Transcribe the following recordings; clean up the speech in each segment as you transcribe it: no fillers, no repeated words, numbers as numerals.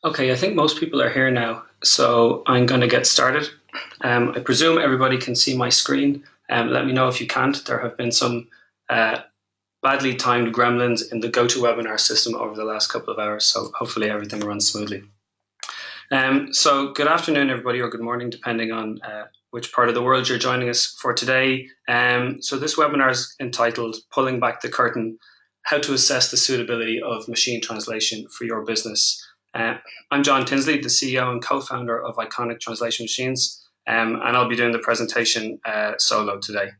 Okay, I think most people are here now, so I'm going to get started. I presume everybody can see my screen. Let me know if you can't. There have been some uh, badly timed gremlins in the GoToWebinar system over the last couple of hours, so hopefully everything runs smoothly. So good afternoon, everybody, or good morning, depending on which part of the world you're joining us for today. So this webinar is entitled Pulling Back the Curtain, How to Assess the Suitability of Machine Translation for Your Business. I'm John Tinsley, the CEO and co-founder of Iconic Translation Machines, and I'll be doing the presentation solo today.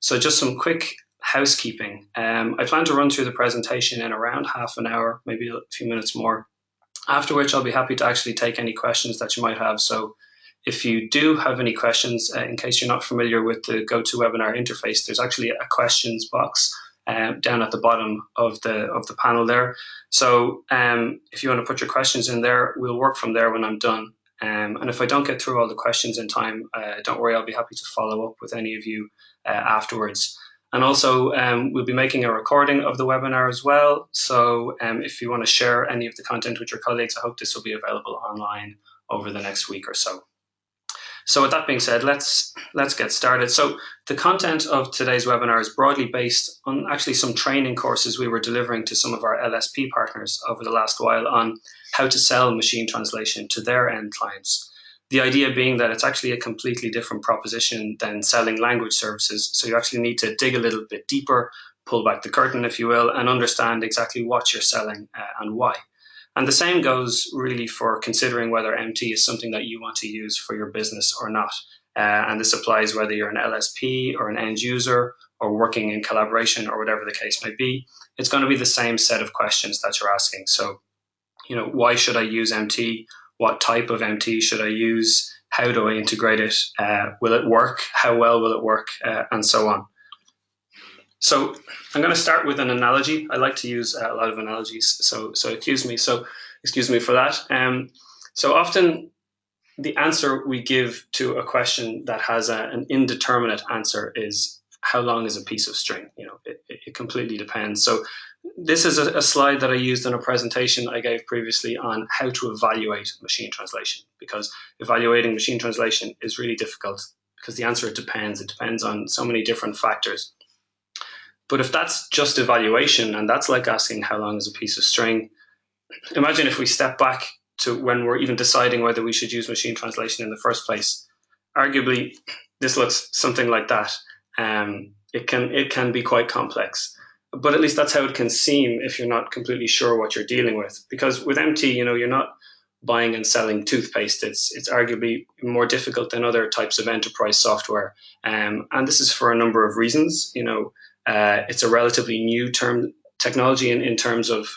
So just some quick housekeeping. I plan to run through the presentation in around half an hour, maybe a few minutes more, after which I'll be happy to actually take any questions that you might have. So if you do have any questions, in case you're not familiar with the GoToWebinar interface, there's actually a questions box down at the bottom of the panel there. So if you want to put your questions in there, we'll work from there when I'm done. And if I don't get through all the questions in time, don't worry, I'll be happy to follow up with any of you afterwards. And also, we'll be making a recording of the webinar as well. So if you want to share any of the content with your colleagues, I hope this will be available online over the next week or so. So with that being said, let's get started. So the content of today's webinar is broadly based on actually some training courses we were delivering to some of our LSP partners over the last while on how to sell machine translation to their end clients. The idea being that it's actually a completely different proposition than selling language services. So you actually need to dig a little bit deeper, pull back the curtain, if you will, and understand exactly what you're selling and why. And the same goes really for considering whether MT is something that you want to use for your business or not. And this applies whether you're an LSP or an end user or working in collaboration or whatever the case may be. It's going to be the same set of questions that you're asking. So, why should I use MT? What type of MT should I use? How do I integrate it? Will it work? How well will it work? And so on. So I'm going to start with an analogy. I like to use a lot of analogies, so excuse me for that. So often the answer we give to a question that has an indeterminate answer is how long is a piece of string? It completely depends. So this is a slide that I used in a presentation I gave previously on how to evaluate machine translation, because evaluating machine translation is really difficult because the answer it depends on so many different factors. But if that's just evaluation, and that's like asking how long is a piece of string, imagine if we step back to when we're even deciding whether we should use machine translation in the first place. Arguably, this looks something like that. It can be quite complex, but at least that's how it can seem if you're not completely sure what you're dealing with. Because with MT, you're not buying and selling toothpaste. It's arguably more difficult than other types of enterprise software, and this is for a number of reasons. It's a relatively new technology in terms of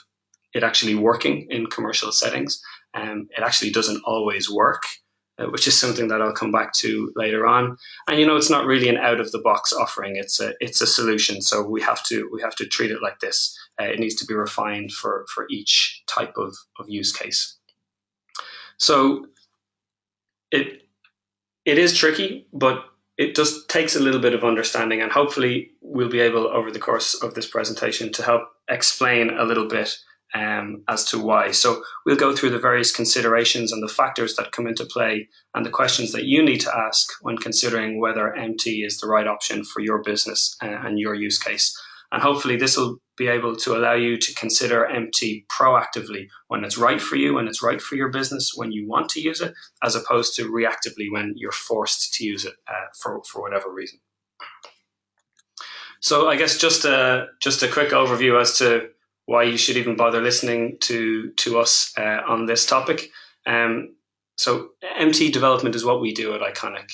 it actually working in commercial settings. It actually doesn't always work, which is something that I'll come back to later on. And it's not really an out-of-the-box offering. It's a solution, so we have to treat it like this. It needs to be refined for each type of use case. So it is tricky, but it just takes a little bit of understanding, and hopefully we'll be able over the course of this presentation to help explain a little bit as to why. So we'll go through the various considerations and the factors that come into play and the questions that you need to ask when considering whether MT is the right option for your business and your use case. And hopefully this will be able to allow you to consider MT proactively when it's right for you, when it's right for your business, when you want to use it, as opposed to reactively when you're forced to use it for whatever reason. So I guess just a quick overview as to why you should even bother listening to us on this topic. So MT development is what we do at Iconic.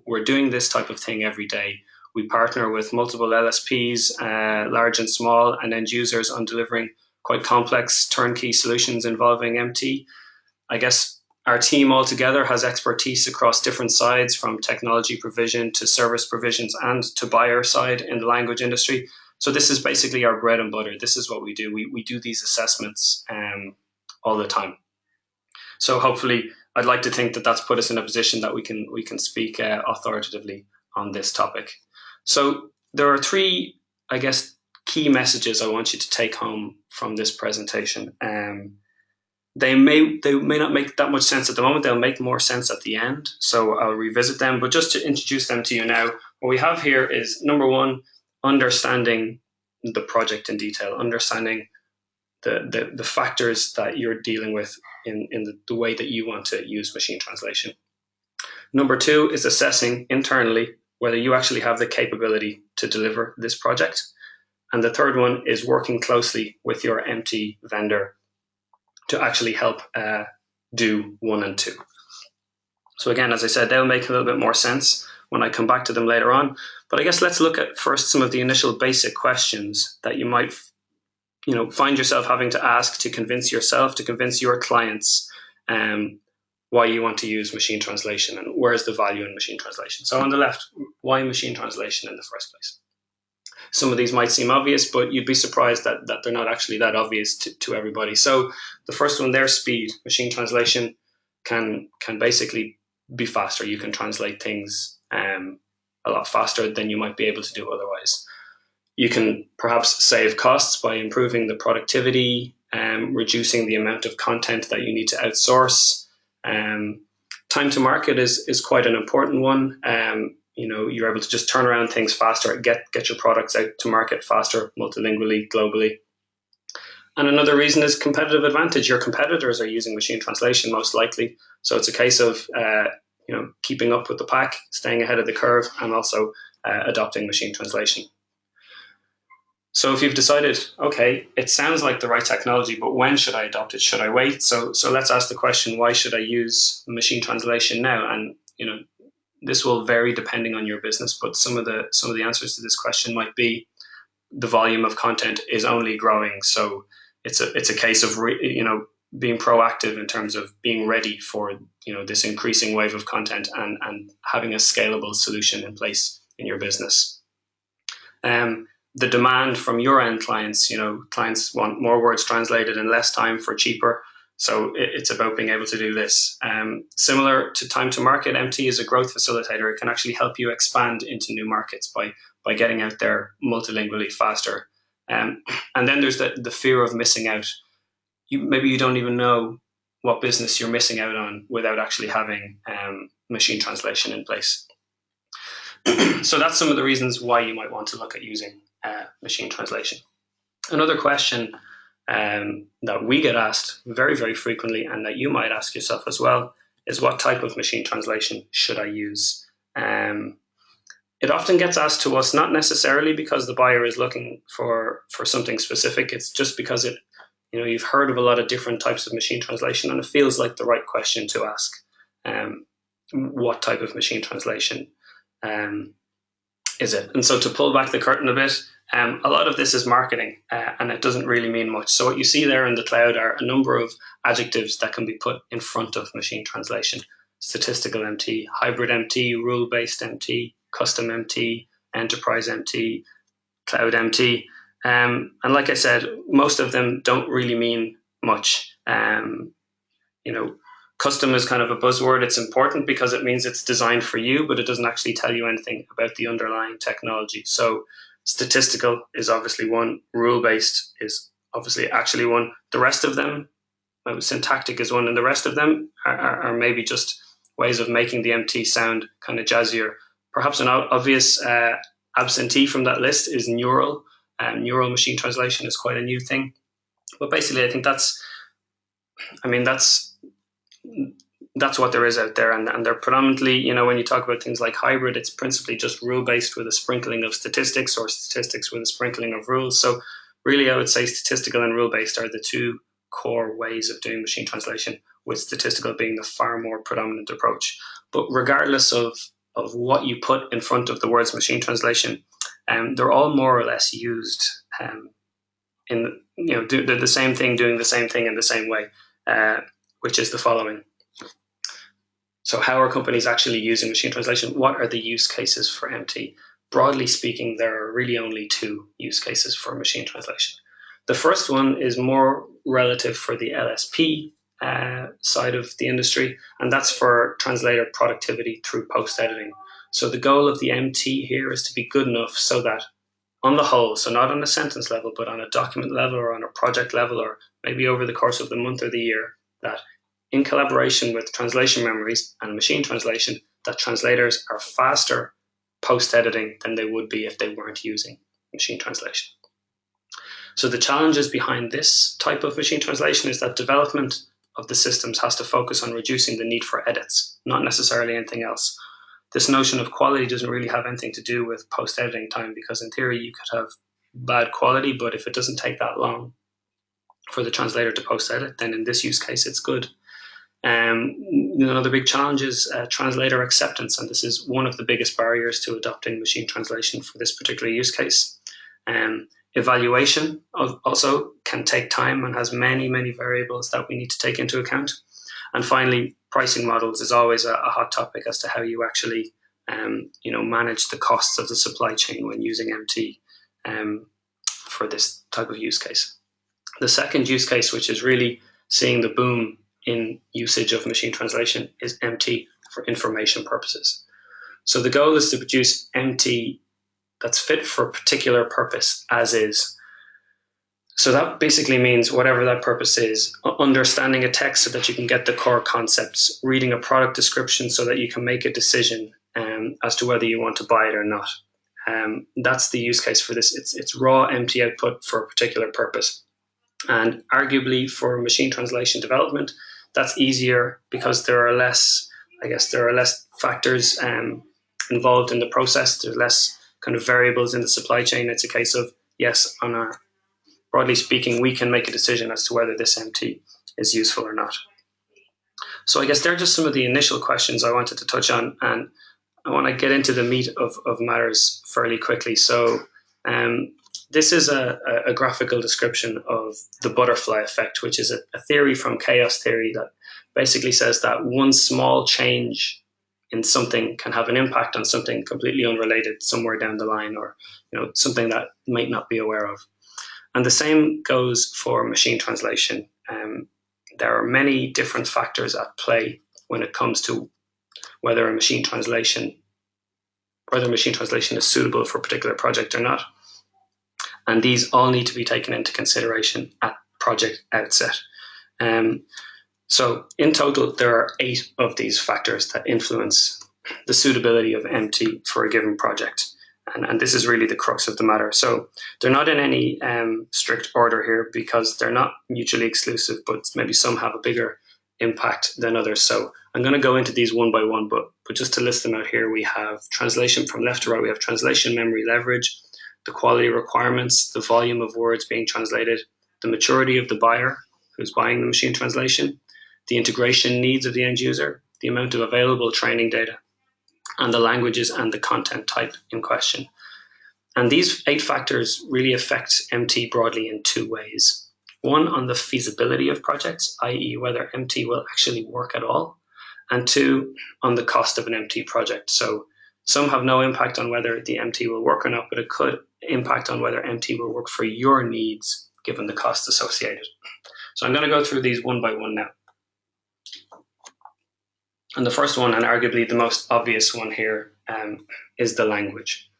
We're doing this type of thing every day. We partner with multiple LSPs, large and small, and end users on delivering quite complex turnkey solutions involving MT. I guess our team altogether has expertise across different sides, from technology provision to service provisions and to buyer side in the language industry. So this is basically our bread and butter. This is what we do. We do these assessments all the time. So hopefully, I'd like to think that that's put us in a position that we can speak authoritatively on this topic. So there are three, I guess, key messages I want you to take home from this presentation. they may not make that much sense at the moment. They'll make more sense at the end. So I'll revisit them. But just to introduce them to you now, what we have here is, number one, understanding the project in detail, understanding the factors that you're dealing with in the way that you want to use machine translation. Number two is assessing internally whether you actually have the capability to deliver this project. And the third one is working closely with your MT vendor to actually help do 1 and 2. So again, as I said, they'll make a little bit more sense when I come back to them later on. But I guess let's look at first some of the initial basic questions that you might find yourself having to ask to convince yourself, to convince your clients why you want to use machine translation and where's the value in machine translation. So on the left, why machine translation in the first place? Some of these might seem obvious, but you'd be surprised that they're not actually that obvious to everybody. So the first one there, speed. Machine translation can basically be faster. You can translate things a lot faster than you might be able to do otherwise. You can perhaps save costs by improving the productivity, reducing the amount of content that you need to outsource. Time to market is quite an important one. You're able to just turn around things faster, get your products out to market faster, multilingually, globally. And another reason is competitive advantage. Your competitors are using machine translation most likely. So it's a case of keeping up with the pack, staying ahead of the curve, and also adopting machine translation. So if you've decided, okay, it sounds like the right technology, but when should I adopt it? Should I wait? So let's ask the question, why should I use machine translation now? And this will vary depending on your business, but some of the answers to this question might be the volume of content is only growing. So it's a case of being proactive in terms of being ready for this increasing wave of content and having a scalable solution in place in your business. The demand from your end clients, clients want more words translated in less time for cheaper. So it's about being able to do this. Similar to time to market, MT is a growth facilitator. It can actually help you expand into new markets by getting out there multilingually faster. And then there's the fear of missing out. Maybe you don't even know what business you're missing out on without actually having machine translation in place. So that's some of the reasons why you might want to look at using machine translation. Another question that we get asked very, very frequently, and that you might ask yourself as well, is what type of machine translation should I use? It often gets asked to us, not necessarily because the buyer is looking for something specific. It's just because you've heard of a lot of different types of machine translation, and it feels like the right question to ask. What type of machine translation is it? And so to pull back the curtain a bit, a lot of this is marketing, and it doesn't really mean much. So what you see there in the cloud are a number of adjectives that can be put in front of machine translation. Statistical MT, hybrid MT, rule-based MT, custom MT, enterprise MT, cloud MT. And like I said, most of them don't really mean much. Custom is kind of a buzzword. It's important because it means it's designed for you, but it doesn't actually tell you anything about the underlying technology. So statistical is obviously one. Rule-based is obviously actually one. The rest of them, syntactic is one, and the rest of them are maybe just ways of making the MT sound kind of jazzier. Perhaps an obvious absentee from that list is neural. Neural machine translation is quite a new thing. But basically, I think that's what there is out there, and they're predominantly, when you talk about things like hybrid, it's principally just rule-based with a sprinkling of statistics, or statistics with a sprinkling of rules. So really, I would say statistical and rule-based are the two core ways of doing machine translation, with statistical being the far more predominant approach. But regardless of what you put in front of the words machine translation, they're all more or less used they're the same thing, doing the same thing in the same way, which is the following. So how are companies actually using machine translation? What are the use cases for MT? Broadly speaking, there are really only two use cases for machine translation. The first one is more relative for the LSP side of the industry, and that's for translator productivity through post-editing. So the goal of the MT here is to be good enough so that on the whole, so not on a sentence level, but on a document level or on a project level, or maybe over the course of the month or the year, that in collaboration with translation memories and machine translation, that translators are faster post-editing than they would be if they weren't using machine translation. So the challenges behind this type of machine translation is that development of the systems has to focus on reducing the need for edits, not necessarily anything else. This notion of quality doesn't really have anything to do with post-editing time, because in theory you could have bad quality, but if it doesn't take that for the translator to post-edit, then in this use case it's good. Another big challenge is translator acceptance, and this is one of the biggest barriers to adopting machine translation for this particular use case. Evaluation also can take time and has many variables that we need to take into account. And finally, pricing models is always a hot topic as to how you actually manage the costs of the supply chain when using MT for this type of use case. The second use case, which is really seeing the boom in usage of machine translation, is MT for information purposes. So the goal is to produce MT that's fit for a particular purpose as is. So that basically means whatever that purpose is, understanding a text so that you can get the core concepts, reading a product description so that you can make a decision as to whether you want to buy it or not. That's the use case for this. It's raw MT output for a particular purpose. And arguably for machine translation development, that's easier because there are less factors involved in the process. There's less kind of variables in the supply chain. It's a case of, yes, broadly speaking, we can make a decision as to whether this MT is useful or not. So I guess they're just some of the initial questions I wanted to touch on, and I want to get into the meat of matters fairly quickly. So this is a graphical description of the butterfly effect, which is a theory from chaos theory that basically says that one small change in something can have an impact on something completely unrelated somewhere down the line, or something that might not be aware of. And the same goes for machine translation. There are many different factors at play when it comes to whether machine translation is suitable for a particular project or not. And these all need to be taken into consideration at project outset. So in total, there are 8 of these factors that influence the suitability of MT for a given project. And this is really the crux of the matter. So they're not in any strict order here because they're not mutually exclusive, but maybe some have a bigger impact than others. So I'm going to go into these one by one, but just to list them out here, we have translation from left to right. We have translation memory leverage, the quality requirements, the volume of words being translated, the maturity of the buyer who's buying the machine translation, the integration needs of the end user, the amount of available training data, and the languages and the content type in question. And these 8 factors really affect MT broadly in 2 ways. One, on the feasibility of projects, i.e. whether MT will actually work at all, and 2, on the cost of an MT project. So some have no impact on whether the MT will work or not, but it could impact on whether MT will work for your needs given the cost associated. So I'm going to go through these one by one now. And the first one, and arguably the most obvious one here, is the language.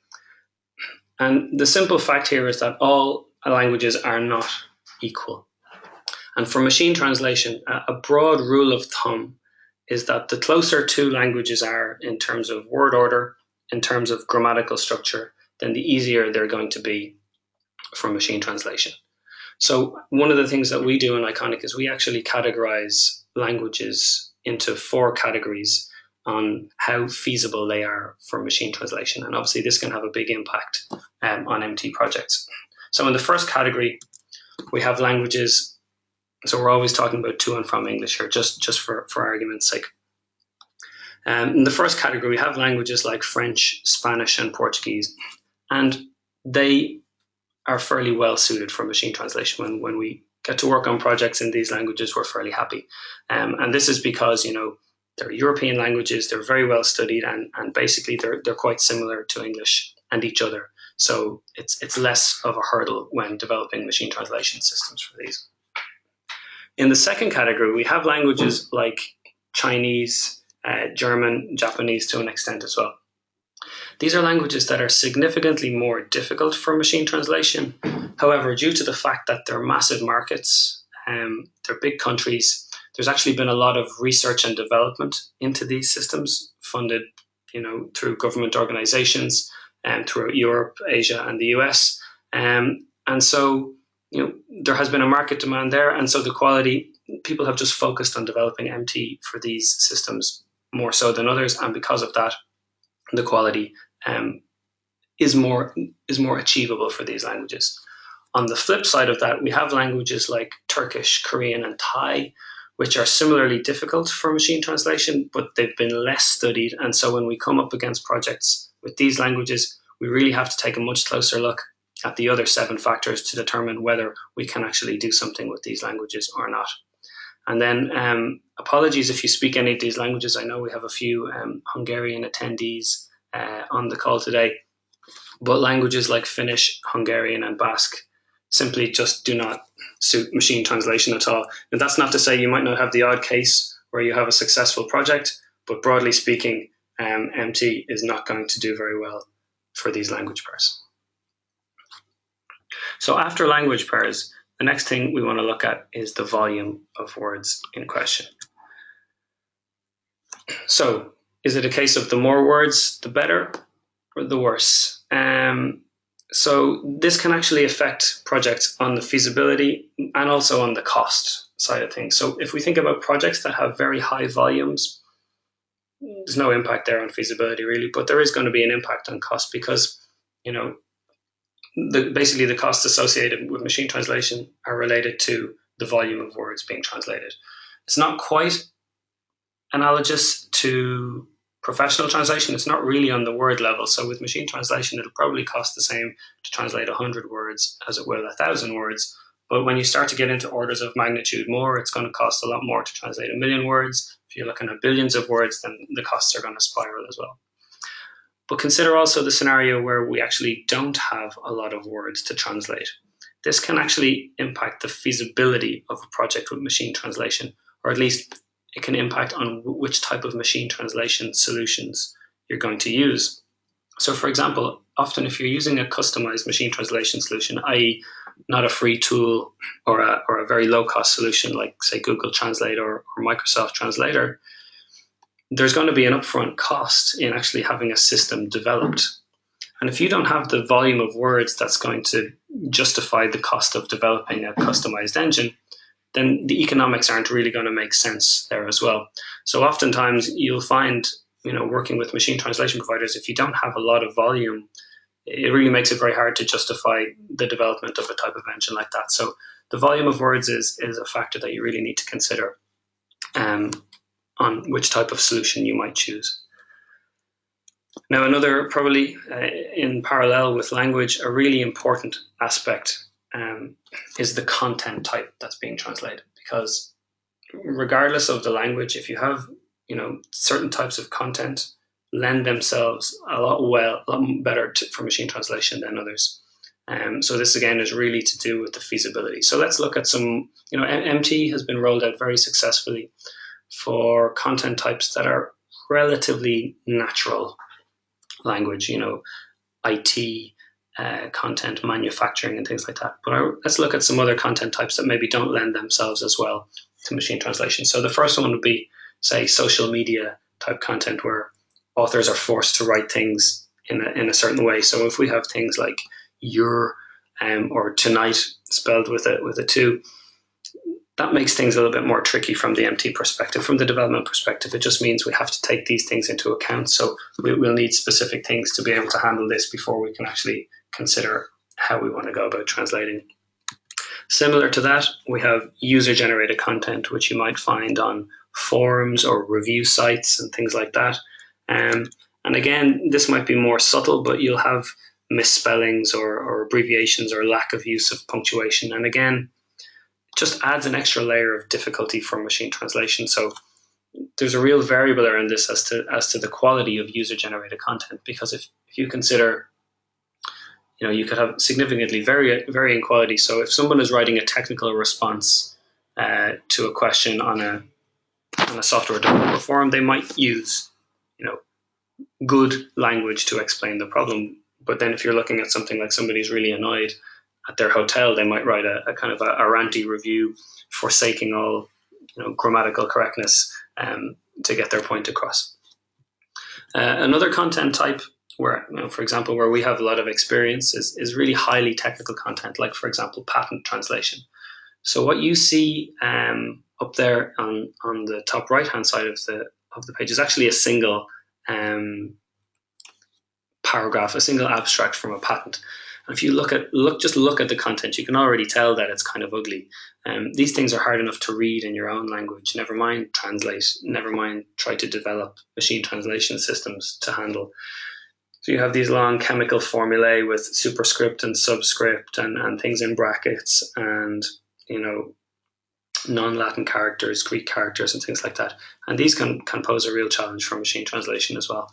And the simple fact here is that all languages are not equal. And for machine translation, a broad rule of thumb is that the closer 2 languages are in terms of word order, in terms of grammatical structure, then the easier they're going to be for machine translation. So one of the things that we do in Iconic is we actually categorize languages into 4 categories on how feasible they are for machine translation. And obviously this can have a big impact on MT projects. So in the first category, we have languages. So we're always talking about to and from English here, just for argument's sake. In the first category, we have languages like French, Spanish, and Portuguese. And they are fairly well suited for machine translation. When we get to work on projects in these languages, we're fairly happy. And this is because, they're European languages, they're very well studied, and basically they're quite similar to English and each other. So it's less of a hurdle when developing machine translation systems for these. In the second category, we have languages like Chinese, German, Japanese to an extent as well. These are languages that are significantly more difficult for machine translation. However, due to the fact that they're massive markets, they're big countries, there's actually been a lot of research and development into these systems, funded, through government organizations and throughout Europe, Asia, and the US. And so, there has been a market demand there. And so the quality, people have just focused on developing MT for these systems more so than others. And because of that, the quality is more achievable for these languages. On the flip side of that, we have languages like Turkish, Korean, and Thai, which are similarly difficult for machine translation, but they've been less studied. And so when we come up against projects with these languages, we really have to take a much closer look at the other 7 factors to determine whether we can actually do something with these languages or not. And then apologies if you speak any of these languages. I know we have a few Hungarian attendees on the call today, but languages like Finnish, Hungarian, and Basque simply just do not suit machine translation at all. And that's not to say you might not have the odd case where you have a successful project, but broadly speaking, MT is not going to do very well for these language pairs. So after language pairs, the next thing we want to look at is the volume of words in question. So is it a case of the more words, the better, or the worse? So this can actually affect projects on the feasibility and also on the cost side of things. So if we think about projects that have very high volumes, there's no impact there on feasibility really, but there is going to be an impact on cost because, basically the costs associated with machine translation are related to the volume of words being translated. It's not quite analogous to professional translation. It's not really on the word level. So with machine translation, it'll probably cost the same to translate 100 words as it will 1,000 words. But when you start to get into orders of magnitude more, it's going to cost a lot more to translate 1 million words. If you're looking at billions of words, then the costs are going to spiral as well. But consider also the scenario where we actually don't have a lot of words to translate. This can actually impact the feasibility of a project with machine translation, or at least it can impact on which type of machine translation solutions you're going to use. So for example, often if you're using a customized machine translation solution, i.e. not a free tool or a very low-cost solution like, say, Google Translate or Microsoft Translator, there's going to be an upfront cost in actually having a system developed. And if you don't have the volume of words that's going to justify the cost of developing a customized engine, then the economics aren't really going to make sense there as well. So oftentimes you'll find, working with machine translation providers, if you don't have a lot of volume, it really makes it very hard to justify the development of a type of engine like that. So the volume of words is a factor that you really need to consider on which type of solution you might choose. Now, another, probably in parallel with language, a really important aspect is the content type that's being translated. Because regardless of the language, if you have, certain types of content lend themselves a lot better for machine translation than others. So this again is really to do with the feasibility. So let's look at some, MT has been rolled out very successfully for content types that are relatively natural language, IT, content, manufacturing, and things like that. But let's look at some other content types that maybe don't lend themselves as well to machine translation. So the first one would be, say, social media type content where authors are forced to write things in a certain way. So if we have things like your or tonight spelled with a 2, that makes things a little bit more tricky from the MT perspective. From the development perspective, it just means we have to take these things into account. So we'll need specific things to be able to handle this before we can actually consider how we want to go about translating. Similar to that, we have user-generated content, which you might find on forums or review sites and things like that. And again, this might be more subtle, but you'll have misspellings or abbreviations or lack of use of punctuation. And again, just adds an extra layer of difficulty for machine translation. So there's a real variable around this as to the quality of user-generated content, because if you consider, you could have significantly varying quality. So if someone is writing a technical response to a question on a software developer forum, they might use, good language to explain the problem. But then if you're looking at something like somebody's really annoyed at their hotel, they might write a kind of a ranty review forsaking all grammatical correctness to get their point across. Another content type where, for example, where we have a lot of experience is really highly technical content, like, for example, patent translation. So what you see up there on the top right-hand side of the page is actually a single paragraph, a single abstract from a patent. And if you look at the content, you can already tell that it's kind of ugly. These things are hard enough to read in your own language, never mind translate, never mind try to develop machine translation systems to handle. So you have these long chemical formulae with superscript and subscript and things in brackets and, non-Latin characters, Greek characters and things like that. And these can pose a real challenge for machine translation as well.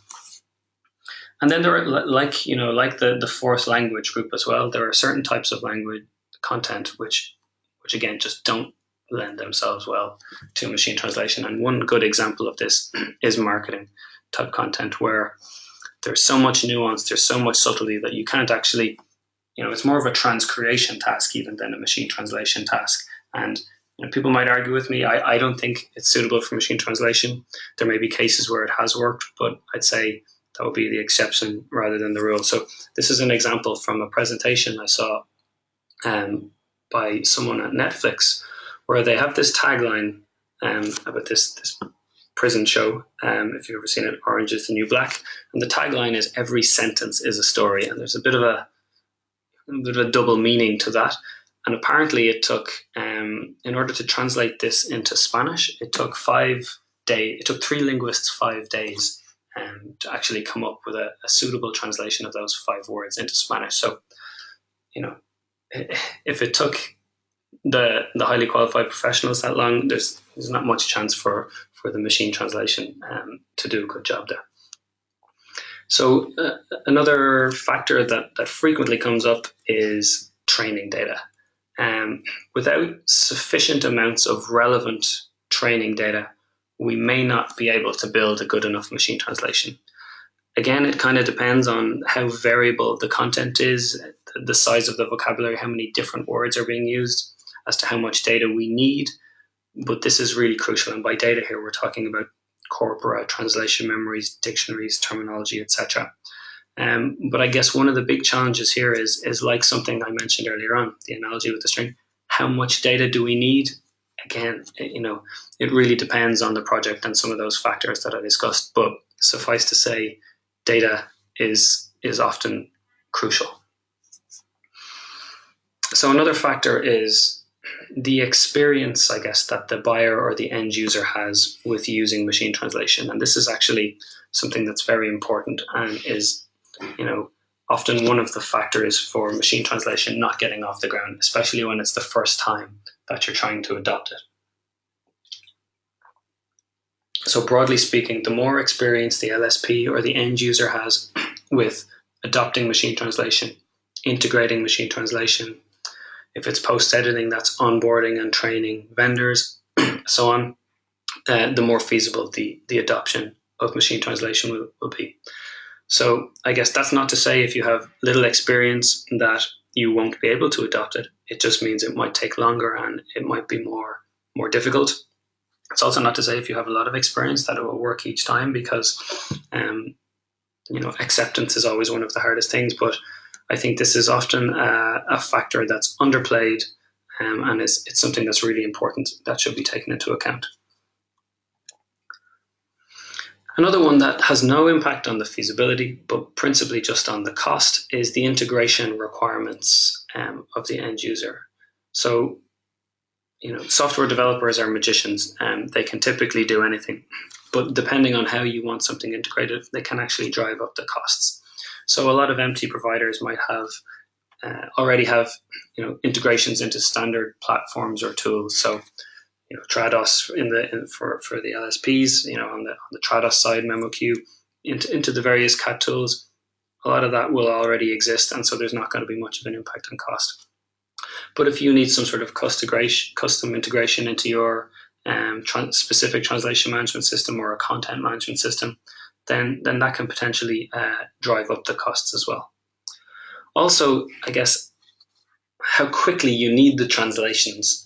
And then there are, like the fourth language group as well, there are certain types of language content which again just don't lend themselves well to machine translation. And one good example of this is marketing type content, where there's so much nuance, there's so much subtlety that you can't actually, it's more of a transcreation task even than a machine translation task. And people might argue with me. I don't think it's suitable for machine translation. There may be cases where it has worked, but I'd say that would be the exception rather than the rule. So this is an example from a presentation I saw by someone at Netflix, where they have this tagline about this prison show. If you've ever seen it, Orange is the New Black. And the tagline is "Every sentence is a story." And there's a bit of a double meaning to that. And apparently it took, in order to translate this into Spanish, it took 5 days. It took 3 linguists 5 days to actually come up with a suitable translation of those 5 words into Spanish. So, if it took the highly qualified professionals that long, there's not much chance for the machine translation to do a good job there. So another factor that frequently comes up is training data. Without sufficient amounts of relevant training data, we may not be able to build a good enough machine translation. Again, it kind of depends on how variable the content is, the size of the vocabulary, how many different words are being used, as to how much data we need. But this is really crucial. And by data here, we're talking about corpora, translation memories, dictionaries, terminology, etc. But I guess one of the big challenges here is like something I mentioned earlier on, the analogy with the string. How much data do we need? Again, it really depends on the project and some of those factors that I discussed. But suffice to say, data is often crucial. So another factor is the experience, I guess, that the buyer or the end user has with using machine translation. And this is actually something that's very important and is, often one of the factors for machine translation not getting off the ground, especially when it's the first time that you're trying to adopt it. So broadly speaking, the more experience the LSP or the end user has with adopting machine translation, integrating machine translation, if it's post-editing, that's onboarding and training vendors, so on, the more feasible the adoption of machine translation will be. So I guess that's not to say if you have little experience that you won't be able to adopt it. It just means it might take longer and it might be more difficult. It's also not to say if you have a lot of experience that it will work each time, because acceptance is always one of the hardest things. But I think this is often a factor that's underplayed, and it's something that's really important that should be taken into account. Another one that has no impact on the feasibility, but principally just on the cost, is the integration requirements of the end user. So, software developers are magicians, and they can typically do anything. But depending on how you want something integrated, they can actually drive up the costs. So a lot of MT providers might have already have integrations into standard platforms or tools. So Trados for the LSPs, on the Trados side, MemoQ, into the various CAT tools, a lot of that will already exist, and so there's not going to be much of an impact on cost. But if you need some sort of custom integration into your specific translation management system or a content management system, then that can potentially drive up the costs as well. Also, I guess, how quickly you need the translations.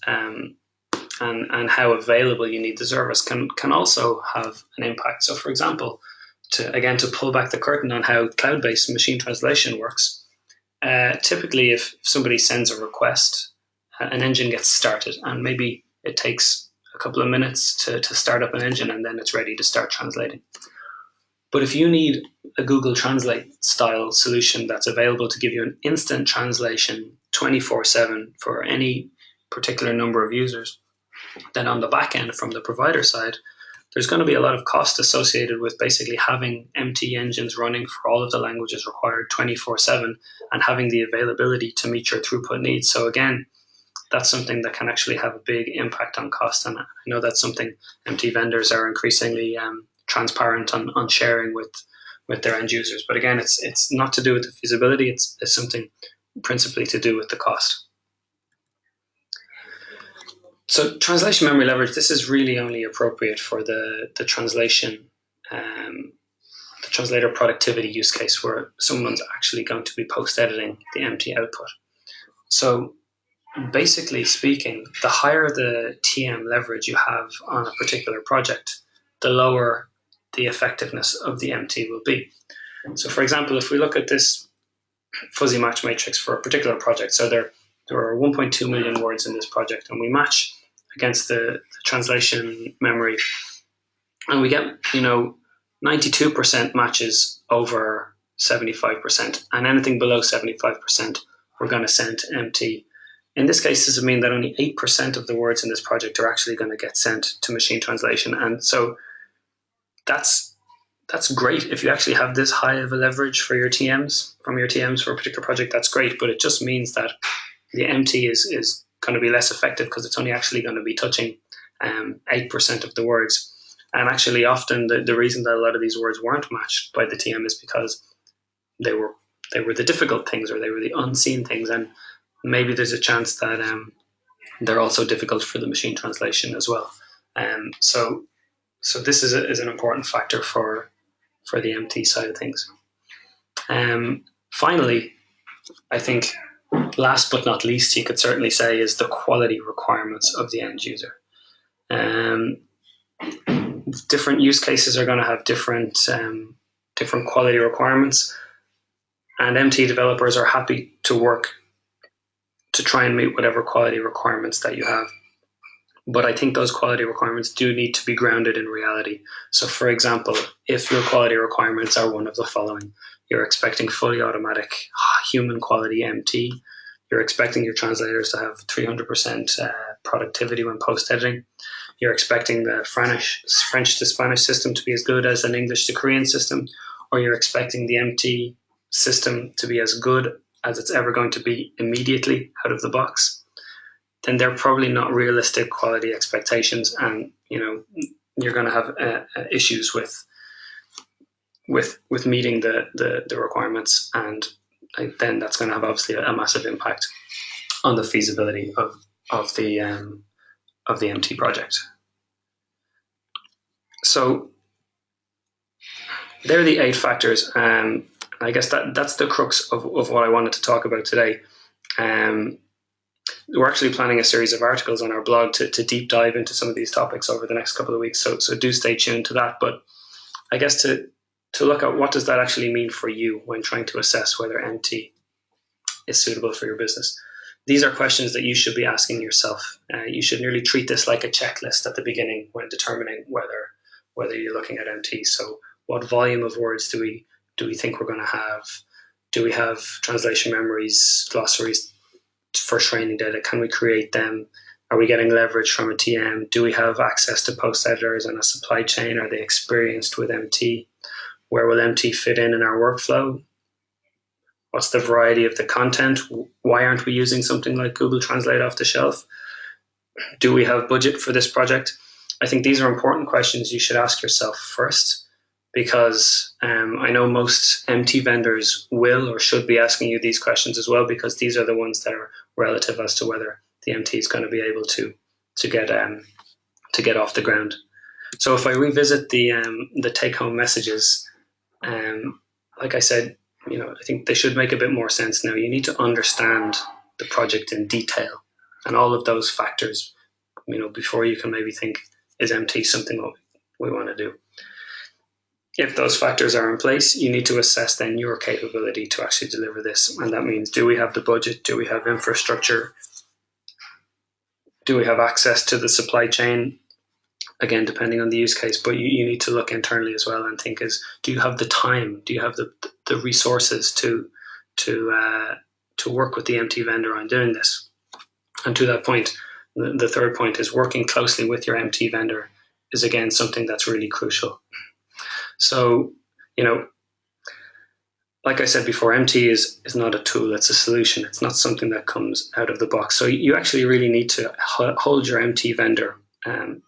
and how available you need the service can also have an impact. So, for example, to pull back the curtain on how cloud-based machine translation works, typically if somebody sends a request, an engine gets started, and maybe it takes a couple of minutes to start up an engine, and then it's ready to start translating. But if you need a Google Translate style solution that's available to give you an instant translation 24/7 for any particular number of users, then on the back end from the provider side, there's going to be a lot of cost associated with basically having MT engines running for all of the languages required 24/7 and having the availability to meet your throughput needs. So again, that's something that can actually have a big impact on cost. And I know that's something MT vendors are increasingly transparent on sharing with their end users. But again, it's not to do with the feasibility. It's something principally to do with the cost. So translation memory leverage, this is really only appropriate for the translation, the translator productivity use case where someone's actually going to be post-editing the MT output. So basically speaking, the higher the TM leverage you have on a particular project, the lower the effectiveness of the MT will be. So for example, if we look at this fuzzy match matrix for a particular project, so there are 1.2 million words in this project, and we match against the translation memory, and we get 92% matches over 75%, and anything below 75% we're going to send to MT. In this case, this would mean that only 8% of the words in this project are actually going to get sent to machine translation, and so that's great. If you actually have this high of a leverage for your TMs, from your TMs for a particular project, that's great, but it just means that the MT is going to be less effective because it's only actually going to be touching 8% of the words. And actually often the reason that a lot of these words weren't matched by the TM is because they were the difficult things, or they were the unseen things, and maybe there's a chance that they're also difficult for the machine translation as well. So this is an important factor for the MT side of things. Finally, I think last but not least, you could certainly say, is the quality requirements of the end user. Different use cases are going to have different quality requirements, and MT developers are happy to work to try and meet whatever quality requirements that you have. But I think those quality requirements do need to be grounded in reality. So for example, if your quality requirements are one of the following: you're expecting fully automatic human quality MT, you're expecting your translators to have 300% productivity when post-editing, you're expecting the French to Spanish system to be as good as an English to Korean system, or you're expecting the MT system to be as good as it's ever going to be immediately out of the box, then they're probably not realistic quality expectations, and you're going to have issues with meeting the requirements, and then that's going to have obviously a massive impact on the feasibility of the MT project. So there are the 8 factors. I guess that's the crux of what I wanted to talk about today. We're actually planning a series of articles on our blog to deep dive into some of these topics over the next couple of weeks. So do stay tuned to that. But I guess to look at what does that actually mean for you when trying to assess whether MT is suitable for your business. These are questions that you should be asking yourself. You should nearly treat this like a checklist at the beginning when determining whether you're looking at MT. So what volume of words do we think we're going to have? Do we have translation memories, glossaries for training data? Can we create them? Are we getting leverage from a TM? Do we have access to post editors and a supply chain? Are they experienced with MT? Where will MT fit in our workflow? What's the variety of the content? Why aren't we using something like Google Translate off the shelf? Do we have budget for this project? I think these are important questions you should ask yourself first, because I know most MT vendors will or should be asking you these questions as well, because these are the ones that are relative as to whether the MT is going to be able to get off the ground. So if I revisit the take-home messages, like I said, I think they should make a bit more sense now. You need to understand the project in detail and all of those factors before you can maybe think, is MT something that we want to do? If those factors are in place, you need to assess then your capability to actually deliver this. And that means, do we have the budget? Do we have infrastructure? Do we have access to the supply chain? Again, depending on the use case, but you need to look internally as well and think, do you have the time? Do you have the resources to work with the MT vendor on doing this? And to that point, the third point is working closely with your MT vendor is, again, something that's really crucial. So, like I said before, MT is not a tool, it's a solution. It's not something that comes out of the box. So you actually really need to hold your MT vendor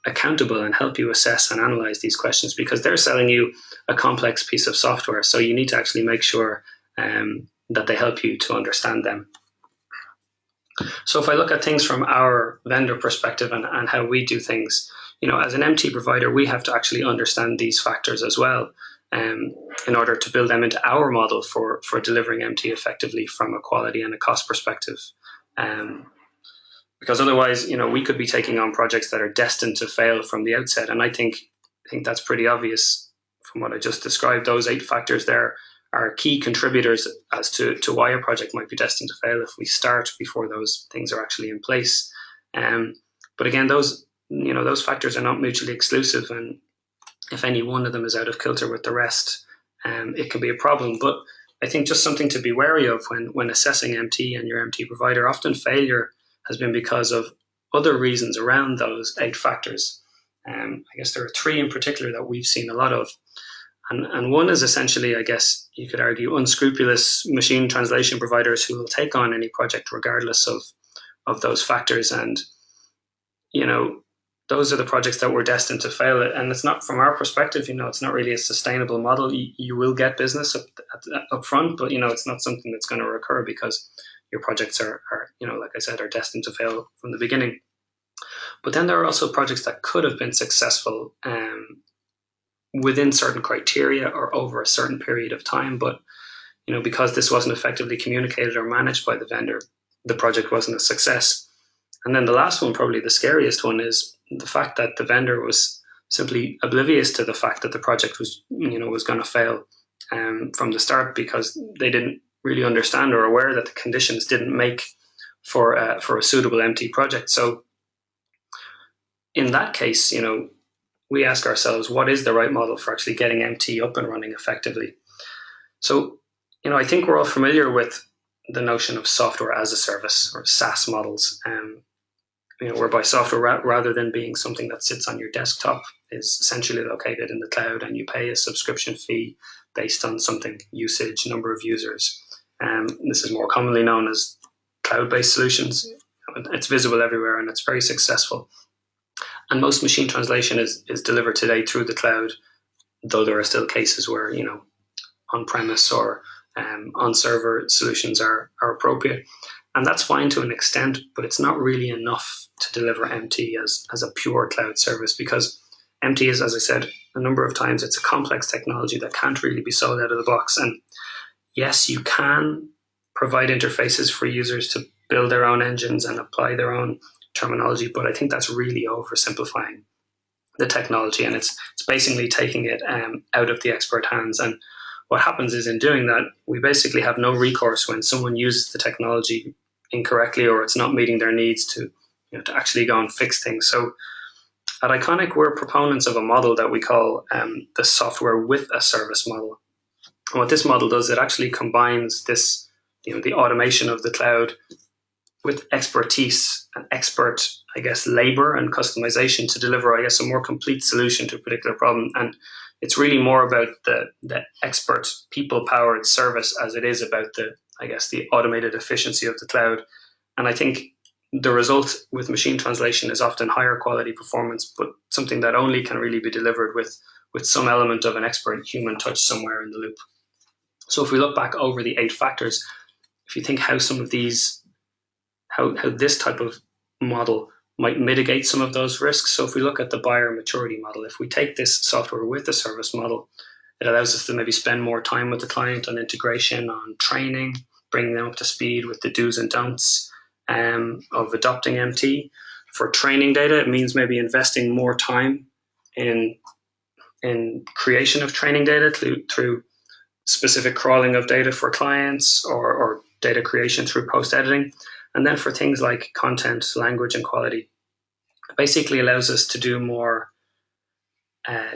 accountable and help you assess and analyze these questions, because they're selling you a complex piece of software. So you need to actually make sure that they help you to understand them. So if I look at things from our vendor perspective and how we do things, as an MT provider, we have to actually understand these factors as well in order to build them into our model for delivering MT effectively from a quality and a cost perspective. Because otherwise, we could be taking on projects that are destined to fail from the outset. And I think that's pretty obvious from what I just described. Those 8 factors there are key contributors as to why a project might be destined to fail if we start before those things are actually in place. But again, those factors are not mutually exclusive, and if any one of them is out of kilter with the rest, it can be a problem. But I think just something to be wary of when assessing MT and your MT provider. Often failure has been because of other reasons around those 8 factors. I guess there are 3 in particular that we've seen a lot of. And one is essentially, I guess you could argue, unscrupulous machine translation providers who will take on any project regardless of those factors. And, those are the projects that were destined to fail. And it's not, from our perspective, it's not really a sustainable model. You will get business up front, but, it's not something that's going to recur because your projects are, like I said, are destined to fail from the beginning. But then there are also projects that could have been successful within certain criteria or over a certain period of time. But, because this wasn't effectively communicated or managed by the vendor, the project wasn't a success. And then the last one, probably the scariest one, is the fact that the vendor was simply oblivious to the fact that the project was going to fail from the start, because they didn't really understand or aware that the conditions didn't make for a suitable MT project. So in that case, we ask ourselves, what is the right model for actually getting MT up and running effectively? So, I think we're all familiar with the notion of software as a service, or SaaS models, whereby software, rather than being something that sits on your desktop, is essentially located in the cloud, and you pay a subscription fee based on something: usage, number of users. This is more commonly known as cloud-based solutions. It's visible everywhere and it's very successful. And most machine translation is delivered today through the cloud, though there are still cases where, on-premise or on-server solutions are appropriate. And that's fine to an extent, but it's not really enough to deliver MT as a pure cloud service, because MT is, as I said a number of times, it's a complex technology that can't really be sold out of the box. And yes, you can provide interfaces for users to build their own engines and apply their own terminology, but I think that's really oversimplifying the technology, and it's basically taking it out of the expert hands. And what happens is, in doing that, we basically have no recourse when someone uses the technology incorrectly or it's not meeting their needs to actually go and fix things. So at Iconic, we're proponents of a model that we call the software with a service model. And what this model does, it actually combines this, the automation of the cloud with expertise and expert, labor and customization to deliver, a more complete solution to a particular problem. And it's really more about the expert, people-powered service as it is about the automated efficiency of the cloud. And I think the result with machine translation is often higher quality performance, but something that only can really be delivered with some element of an expert human touch somewhere in the loop. So if we look back over the 8 factors, if you think how some of these, how this type of model might mitigate some of those risks. So if we look at the buyer maturity model, if we take this software with the service model, it allows us to maybe spend more time with the client on integration, on training, bringing them up to speed with the do's and don'ts of adopting MT. For training data, it means maybe investing more time in creation of training data through specific crawling of data for clients, or data creation through post editing. And then for things like content, language, and quality, it basically allows us to do more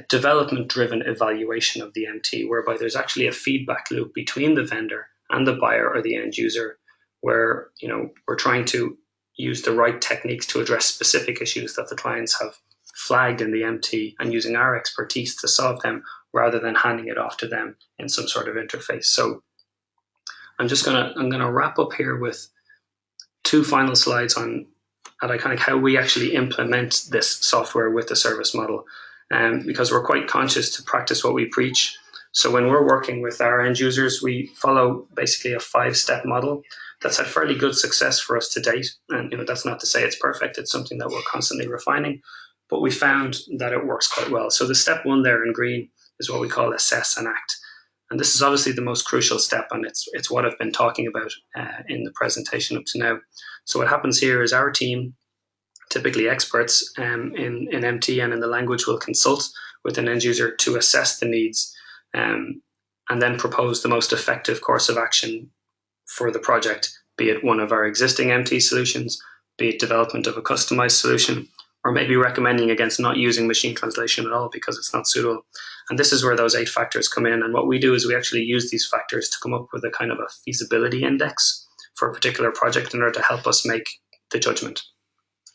development driven evaluation of the MT, whereby there's actually a feedback loop between the vendor and the buyer or the end user, where we're trying to use the right techniques to address specific issues that the clients have flagged in the MT, and using our expertise to solve them rather than handing it off to them in some sort of interface. So I'm gonna wrap up here with two final slides on how we actually implement this software with the service model, because we're quite conscious to practice what we preach. So when we're working with our end users, we follow basically a 5-step model that's had fairly good success for us to date. And that's not to say it's perfect. It's something that we're constantly refining, but we found that it works quite well. So the step 1 there in green is what we call assess and act. And this is obviously the most crucial step, and it's what I've been talking about in the presentation up to now. So what happens here is our team, typically experts in MT and in the language, will consult with an end user to assess the needs, and then propose the most effective course of action for the project, be it one of our existing MT solutions, be it development of a customized solution, or maybe recommending against not using machine translation at all because it's not suitable. And this is where those 8 factors come in. And what we do is we actually use these factors to come up with a kind of a feasibility index for a particular project in order to help us make the judgment.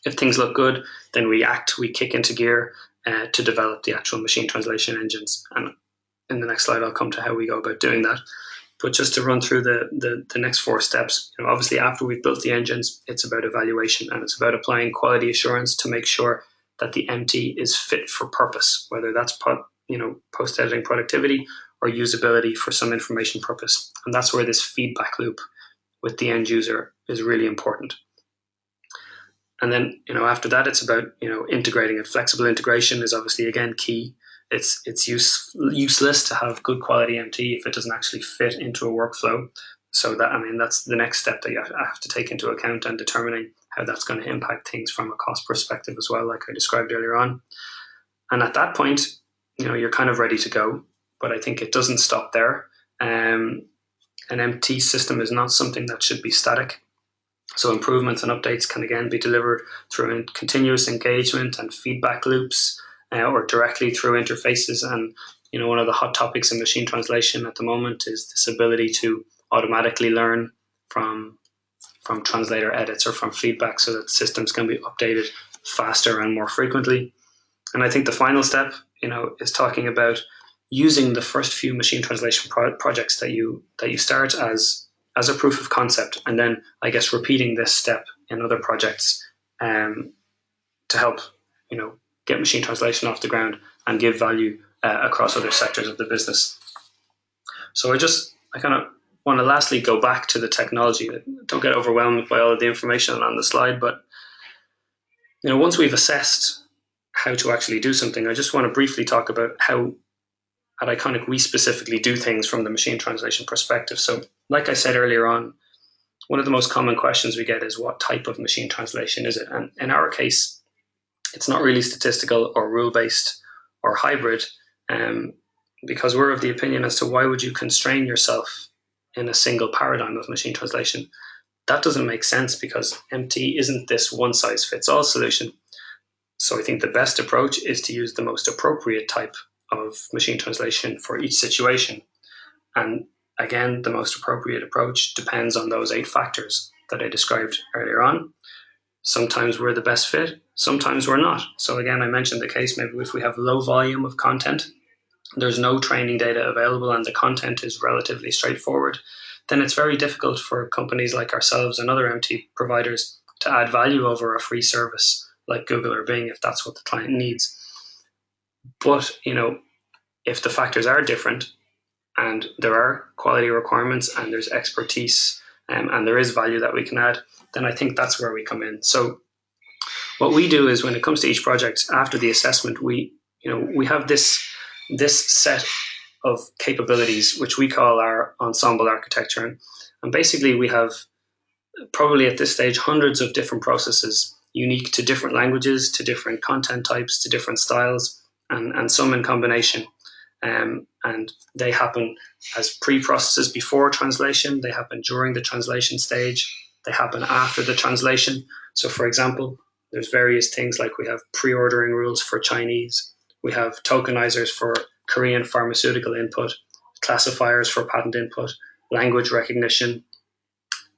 If things look good, then we kick into gear to develop the actual machine translation engines. And in the next slide, I'll come to how we go about doing that. But just to run through the next 4 steps, obviously after we've built the engines, it's about evaluation, and it's about applying quality assurance to make sure that the MT is fit for purpose, whether that's post-editing productivity or usability for some information purpose. And that's where this feedback loop with the end user is really important. And then, after that, it's about, integrating it. Flexible integration is obviously, again, key. It's useless to have good quality MT if it doesn't actually fit into a workflow. So that's the next step that you have to take into account, and determining how that's going to impact things from a cost perspective as well, like I described earlier on. And at that point, you're kind of ready to go. But I think it doesn't stop there. An MT system is not something that should be static. So improvements and updates can again be delivered through continuous engagement and feedback loops, or directly through interfaces. And one of the hot topics in machine translation at the moment is this ability to automatically learn from translator edits or from feedback, so that systems can be updated faster and more frequently. And I think the final step, is talking about using the first few machine translation projects that you start as a proof of concept, and then I guess repeating this step in other projects to help get machine translation off the ground and give value across other sectors of the business. So I kind of want to lastly go back to the technology. Don't get overwhelmed by all of the information on the slide, but once we've assessed how to actually do something, I just want to briefly talk about how at Iconic we specifically do things from the machine translation perspective. So like I said earlier on, one of the most common questions we get is, what type of machine translation is it? And in our case, it's not really statistical or rule-based or hybrid, because we're of the opinion as to why would you constrain yourself in a single paradigm of machine translation? That doesn't make sense, because MT isn't this one-size-fits-all solution. So I think the best approach is to use the most appropriate type of machine translation for each situation. And again, the most appropriate approach depends on those 8 factors that I described earlier on. Sometimes we're the best fit, sometimes we're not. So again, I mentioned the case maybe if we have low volume of content, there's no training data available, and the content is relatively straightforward, then it's very difficult for companies like ourselves and other MT providers to add value over a free service like Google or Bing if that's what the client needs. But if the factors are different, and there are quality requirements, and there's expertise, and there is value that we can add, then I think that's where we come in. So what we do is, when it comes to each project, after the assessment, we have this set of capabilities, which we call our ensemble architecture. And basically we have, probably at this stage, hundreds of different processes unique to different languages, to different content types, to different styles, and some in combination. And they happen as pre-processes before translation, they happen during the translation stage, they happen after the translation. So for example, there's various things like we have pre-ordering rules for Chinese, we have tokenizers for Korean pharmaceutical input, classifiers for patent input, language recognition,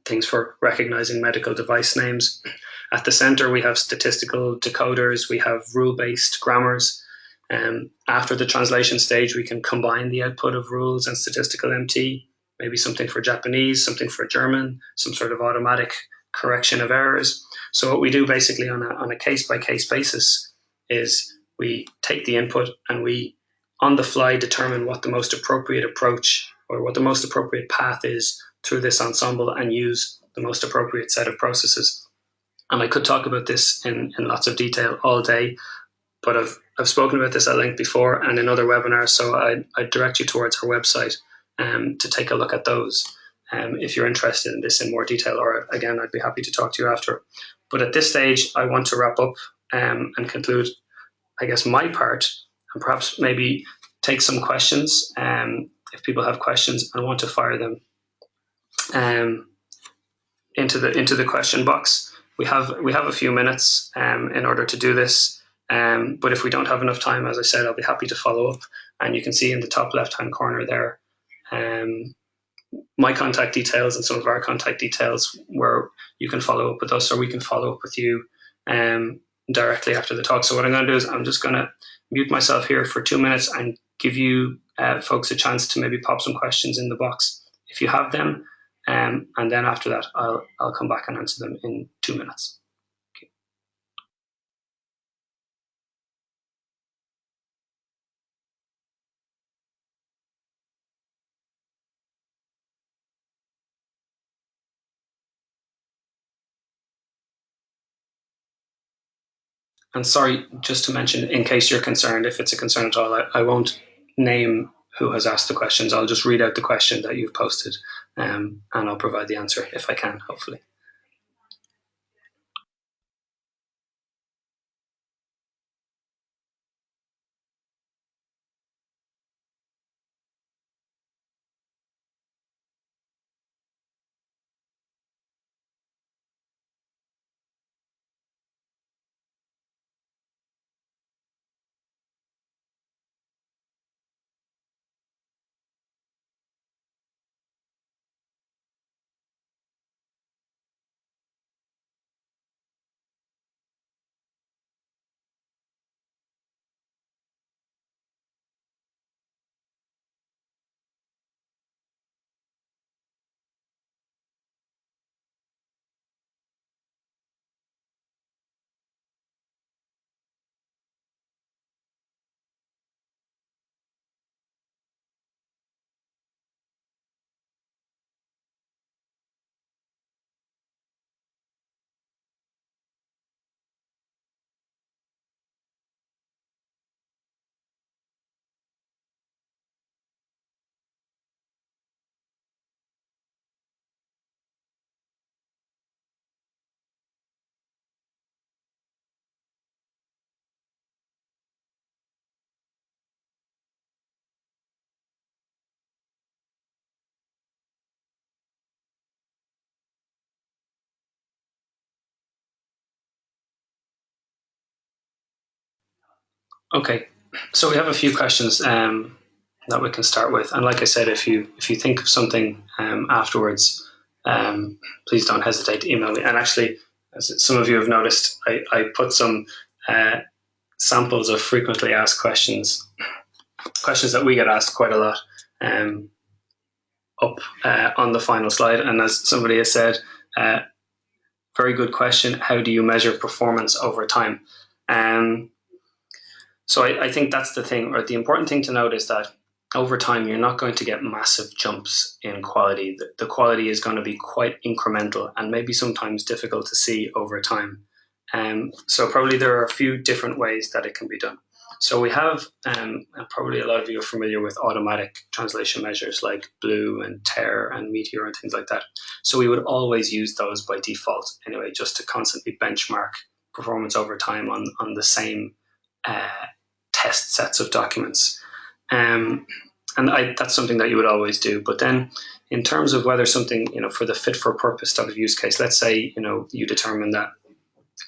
things for recognizing medical device names. At the center, we have statistical decoders, we have rule-based grammars. After the translation stage, we can combine the output of rules and statistical MT, maybe something for Japanese, something for German, some sort of automatic correction of errors. So what we do basically on a case-by-case basis is we take the input and we, on the fly, determine what the most appropriate approach or what the most appropriate path is through this ensemble and use the most appropriate set of processes. And I could talk about this in lots of detail all day, but I've spoken about this at length before and in other webinars, so I direct you towards our website to take a look at those if you're interested in this in more detail, or again, I'd be happy to talk to you after. But at this stage, I want to wrap up and conclude, I guess, my part, and perhaps maybe take some questions if people have questions and want to fire them into the question box. We have a few minutes in order to do this, but if we don't have enough time, as I said, I'll be happy to follow up. And you can see in the top left-hand corner there my contact details and some of our contact details where you can follow up with us, or we can follow up with you directly after the talk. So what I'm going to do is I'm just going to mute myself here for 2 minutes and give you folks a chance to maybe pop some questions in the box if you have them. And then after that, I'll come back and answer them in 2 minutes. Okay. And sorry, just to mention, in case you're concerned, if it's a concern at all, I won't name who has asked the questions. I'll just read out the question that you've posted, and I'll provide the answer if I can, hopefully. Okay, so we have a few questions that we can start with, and like I said, if you think of something afterwards, please don't hesitate to email me. And actually, as some of you have noticed, I put some samples of frequently asked questions that we get asked quite a lot up on the final slide. And as somebody has said, very good question. How do you measure performance over time? So I think that's the thing, or the important thing to note is that over time, you're not going to get massive jumps in quality. The quality is going to be quite incremental and maybe sometimes difficult to see over time. So probably there are a few different ways that it can be done. So we have, and probably a lot of you are familiar with automatic translation measures like BLUE and TER and Meteor and things like that. So we would always use those by default anyway, just to constantly benchmark performance over time on the same test sets of documents. That's something that you would always do. But then in terms of whether something, for the fit for purpose type of use case, let's say, you determine that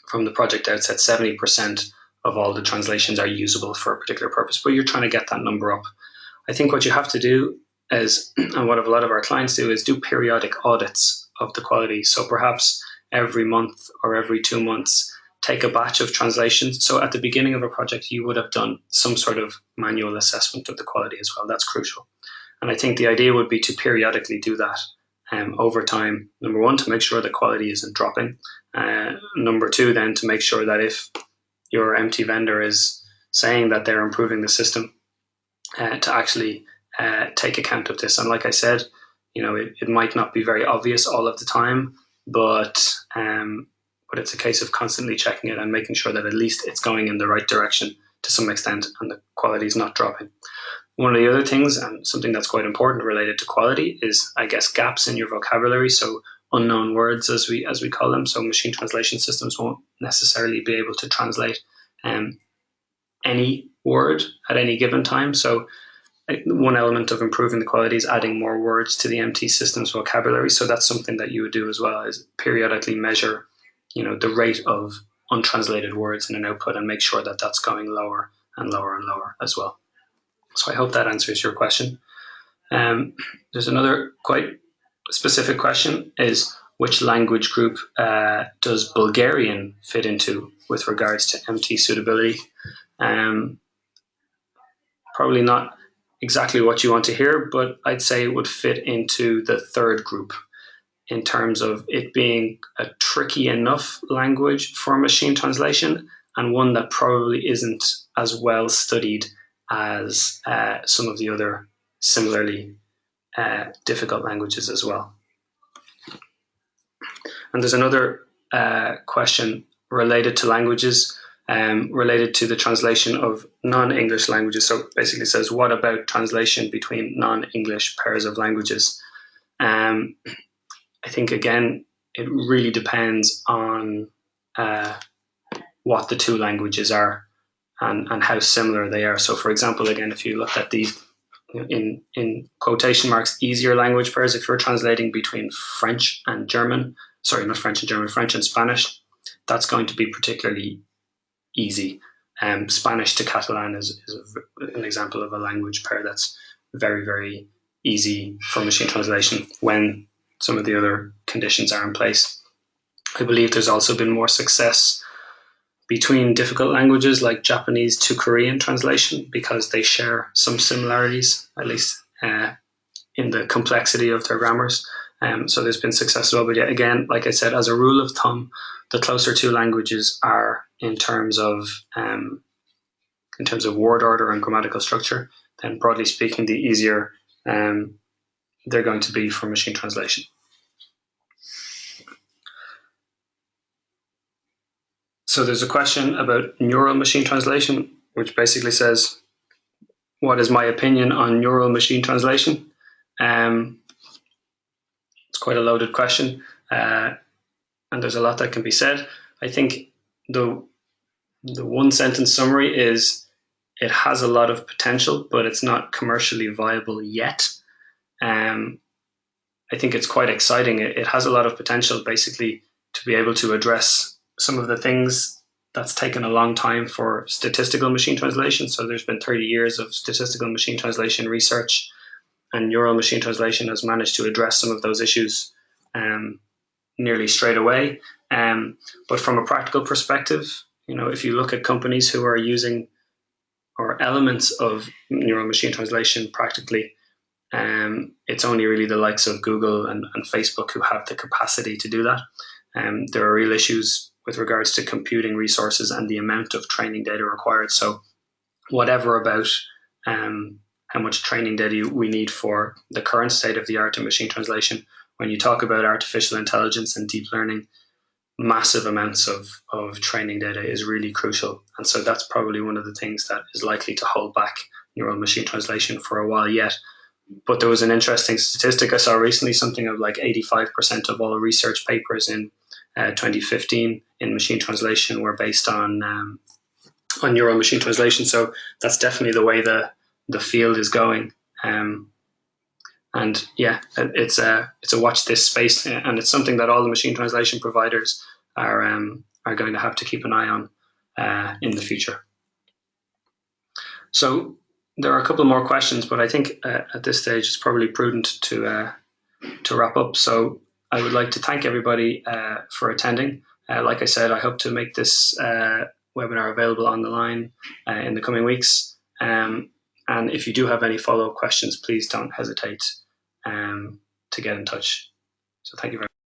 from the project outset, 70% of all the translations are usable for a particular purpose, but you're trying to get that number up. I think what you have to do is, and what a lot of our clients do, is do periodic audits of the quality. So perhaps every month or every 2 months, take a batch of translations. So at the beginning of a project, you would have done some sort of manual assessment of the quality as well. That's crucial. And I think the idea would be to periodically do that over time. Number one, to make sure the quality isn't dropping. Number two, then to make sure that if your MT vendor is saying that they're improving the system, to actually take account of this. And like I said, it might not be very obvious all of the time, but it's a case of constantly checking it and making sure that at least it's going in the right direction to some extent and the quality is not dropping. One of the other things, and something that's quite important related to quality, is, I guess, gaps in your vocabulary. So unknown words, as we call them. So machine translation systems won't necessarily be able to translate any word at any given time. So one element of improving the quality is adding more words to the MT system's vocabulary. So that's something that you would do as well, is periodically measure, the rate of untranslated words in an output and make sure that that's going lower and lower and lower as well. So I hope that answers your question. There's another quite specific question, is which language group does Bulgarian fit into with regards to MT suitability? Probably not exactly what you want to hear, but I'd say it would fit into the third group in terms of it being a tricky enough language for machine translation, and one that probably isn't as well studied as some of the other similarly difficult languages as well. And there's another question related to languages, related to the translation of non-English languages. So basically says, what about translation between non-English pairs of languages? I think, again, it really depends on what the two languages are and how similar they are. So, for example, again, if you look at these in quotation marks, easier language pairs, if you're translating between French and German, sorry, not French and German, French and Spanish, that's going to be particularly easy. Spanish to Catalan is an example of a language pair that's very, very easy for machine translation when some of the other conditions are in place. I believe there's also been more success between difficult languages like Japanese to Korean translation because they share some similarities, at least in the complexity of their grammars. So there's been success as well. But yet again, like I said, as a rule of thumb, the closer two languages are in terms of word order and grammatical structure, then broadly speaking, the easier they're going to be for machine translation. So there's a question about neural machine translation, which basically says, what is my opinion on neural machine translation? It's quite a loaded question, and there's a lot that can be said. I think the one sentence summary is it has a lot of potential, but it's not commercially viable yet. I think it's quite exciting. It has a lot of potential basically to be able to address some of the things that's taken a long time for statistical machine translation. So there's been 30 years of statistical machine translation research, and neural machine translation has managed to address some of those issues nearly straight away. But from a practical perspective, if you look at companies who are using or elements of neural machine translation practically, it's only really the likes of Google and Facebook who have the capacity to do that. There are real issues with regards to computing resources and the amount of training data required. So whatever about how much training data we need for the current state of the art of machine translation, when you talk about artificial intelligence and deep learning, massive amounts of training data is really crucial. And so that's probably one of the things that is likely to hold back neural machine translation for a while yet. But there was an interesting statistic I saw recently, something of like 85% of all research papers in 2015 in machine translation were based on neural machine translation. So that's definitely the way the field is going. And yeah, it's a watch this space, and it's something that all the machine translation providers are going to have to keep an eye on in the future. So there are a couple more questions, but I think at this stage it's probably prudent to wrap up. So I would like to thank everybody for attending. Like I said, I hope to make this webinar available on the line in the coming weeks. And if you do have any follow-up questions, please don't hesitate to get in touch. So thank you very much.